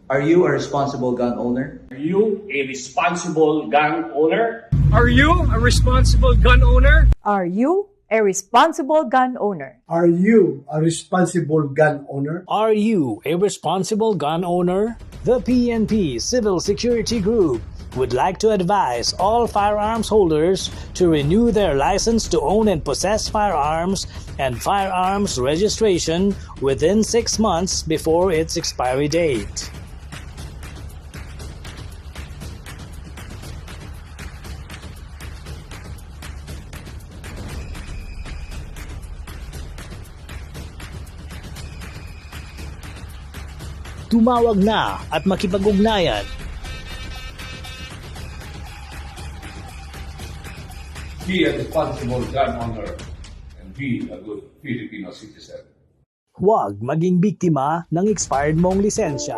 Are you a responsible gun owner? Are you a responsible gun owner? Are you a responsible gun owner? Are you a responsible gun owner? Are you a responsible gun owner? Are you a responsible gun owner? The PNP Civil Security Group would like to advise all firearms holders to renew their license to own and possess firearms and firearms registration within 6 months before its expiry date. Tumawag na at makipag-ugnayan. Be a responsible gun owner and be a good Filipino citizen. Huwag maging biktima ng expired mong lisensya.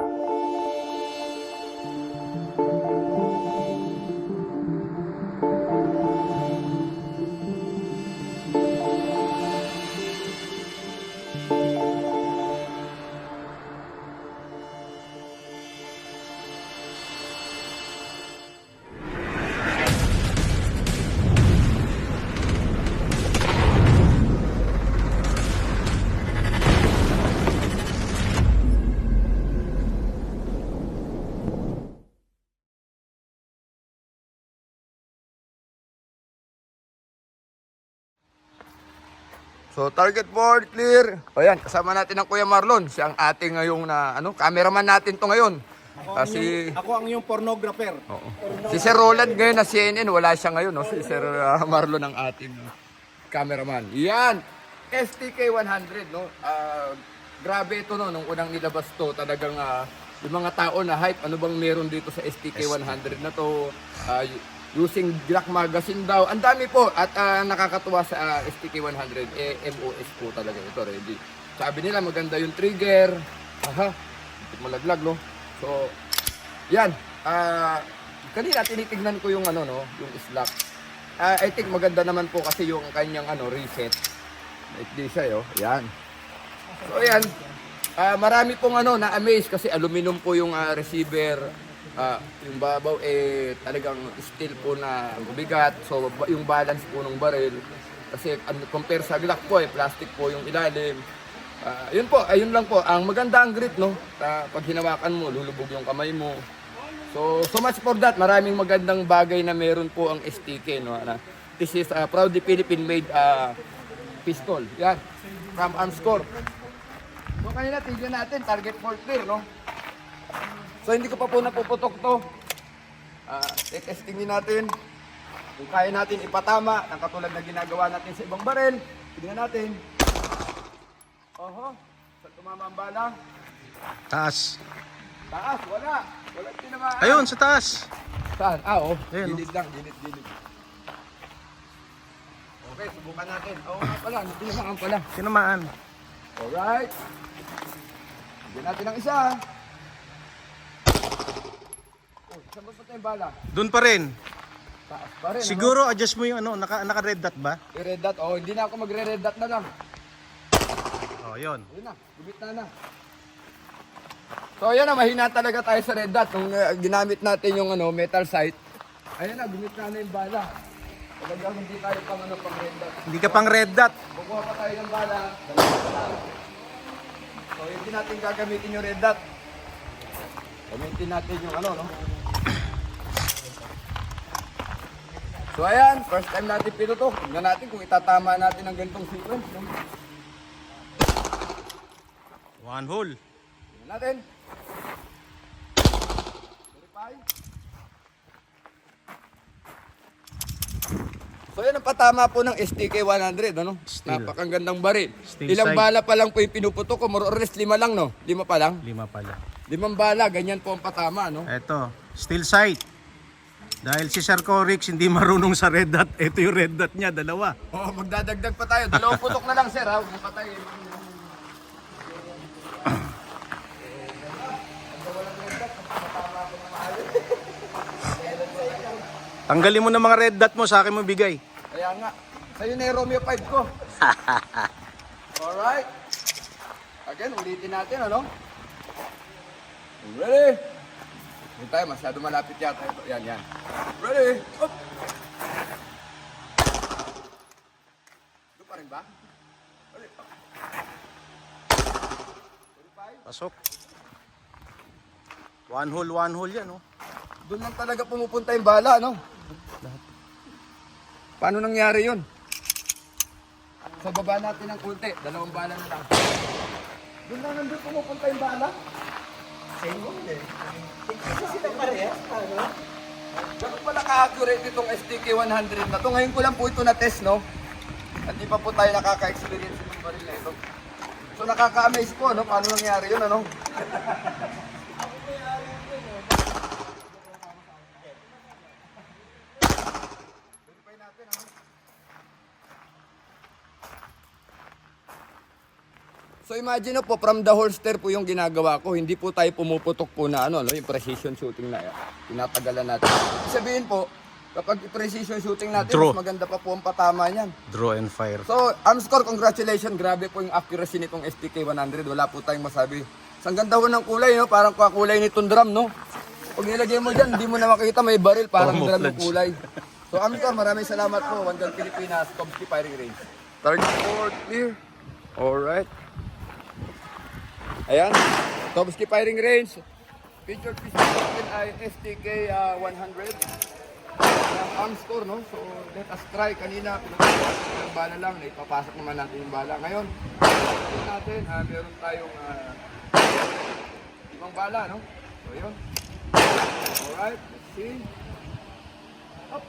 So target board clear. O yan, kasama natin ang Kuya Marlon. Siya ang ating ngayong cameraman natin to ngayon. Ako ang yung pornographer. Oo. Si Sir Roland ngayon na CNN, wala siya ngayon. No? Si Sir Marlon ang ating cameraman. Yan, STK 100. No? Grabe ito no, nung unang nilabas to. Talagang yung mga tao na hype, ano bang meron dito sa STK 100 na to. Using Glock magazine daw. Ang dami po at nakakatuwa sa STK 100. MOS po talaga ito, ready. Sabi nila maganda yung trigger. Aha, malaglag no. So, yan. Kanina tinitignan ko yung yung slap. I think maganda naman po kasi yung kanyang reset. Like siya yo. Yan. So, yan. Marami pong na-amaze kasi aluminum po yung receiver. Yung babaw talagang steel po na bigat. So yung balance po ng baril kasi compare sa Glock po plastic po yung ilalim. Yun po, ayun lang po. Ang maganda ang grip no. Pag hinawakan mo, lulubog yung kamay mo. So much for that. Maraming magandang bagay na meron po ang STK no. This is a proudly Philippine made pistol. Yan. From Arms Corp. So kanina tignan natin target for clear no. So hindi ko pa po napuputok to. Testingin natin. Kung kaya natin ipatama, ng katulad na ginagawa natin sa ibang baril. Tignan natin. Oho. Saan tumama ang bala? Taas. Taas, wala. Wala tinamaan. Ayun, sa taas. Saan? Oh. Ayun, Gilid lang, gilid. Okay, subukan natin. Oo nga pala, tinamaan pala. Tinamaan. Alright. Bigyan natin ang isa. Saan ba yung bala? Doon pa rin. Taas pa rin. Siguro adjust mo yung naka red dot ba? Yung red dot. Oh, hindi na ako magre-red dot na lang. Oh, yun. Ayun na, gumit na. So ayan na, mahina talaga tayo sa red dot. Nung ginamit natin yung metal sight, ayun na, gumit na yung bala. Talagang hindi tayo pang red dot. Hindi ka pang red dot. Bukuha pa tayo ng bala. So hindi natin gagamitin yung red dot. Gamitin natin yung no? So ayan, first time natin pinutok. Tingnan natin kung itatama natin ang ganitong sequence. One hole. Tingnan natin. Verify. So yan ang patama po ng STK 100, Still. Napakagandang baril. Still Ilang sight. bala pa lang po yung pinuputok ko, more or less 5 lang, no? 5 pa lang? 5 pala. 5 bala, ganyan po ang patama, no? Eto, still sight. Dahil si Sir Corix hindi marunong sa red dot, ito yung red dot niya, 2. Oh, magdadagdag pa tayo. 2 putok na lang, sir, ha? Huwag na patay. Tanggalin mo na mga red dot mo, sa akin mo bigay. Kaya nga, sa'yo na yung Romeo 5 ko. Alright. Again, ulitin natin, Ready? Hindi tayo, masyado malapit yata ito. Yan. Ready? Up! Ito pa rin ba? Ready? Up. Pasok. One hole yan, oh. Doon lang talaga pumupunta yung bala, no? Paano nangyari yun? Sa baba natin ng kunti, 2 bala na lang. Doon lang nandun pumupunta yung bala? Ganun pala ka-accurate itong STK-100 na to. Ngayon ko lang po ito na-test, no? At di pa po tayo nakaka-experience ng baril na ito. So nakaka-amaze po, no? Paano nangyari yun, ano? So imagine po, from the holster po yung ginagawa ko. Hindi po tayo pumuputok po na yung precision shooting na tinatagalan natin. Sabihin po, kapag precision shooting natin, Draw. mas maganda pa po ang patama niyan. Draw and fire. So, Armscore, congratulations. Grabe po yung accuracy nitong STK-100. Wala po tayong masabi. Ang ganda po ng kulay, no? Parang kakulay nitong drum, no? Pag nilagay mo dyan, hindi mo na makita may baril. Parang drum yung kulay. So, Armscore, maraming salamat po. One Gun Pilipinas, Tomsky Firing Range. Target forward, clear. Alright. Ayan, Tomsky Firing Range. Featured pistol natin ay STK 100. Armscore, no? So, let us try. Kanina, pinapasok ng bala lang. Ipapasok naman natin yung bala. Ngayon, ito natin, meron tayong 5 bala, no? So, yun. Alright, let's see. Up.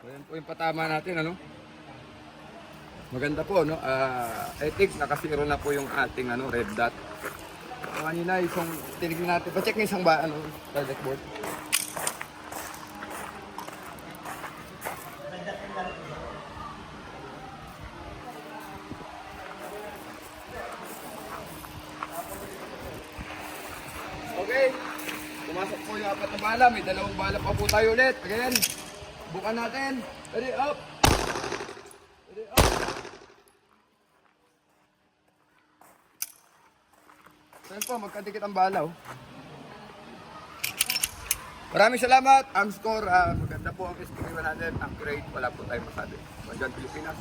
Ayan po yung patama natin, ano? Maganda po, no? I think nakasiro na po yung ating red dot. So, kanina, isang tinignan natin. Pa-check ng isang target board. Okay. Pumasok po yung 4 na bala. May 2 bala pa po tayo ulit. Again. Bukan natin. Ready, up. Ready, up. Saan po, magkadikit ang bala, oh. Maraming salamat. Armscore, maganda po ang STK-100. Accurate, wala po tayong masabi. One Gun Pilipinas.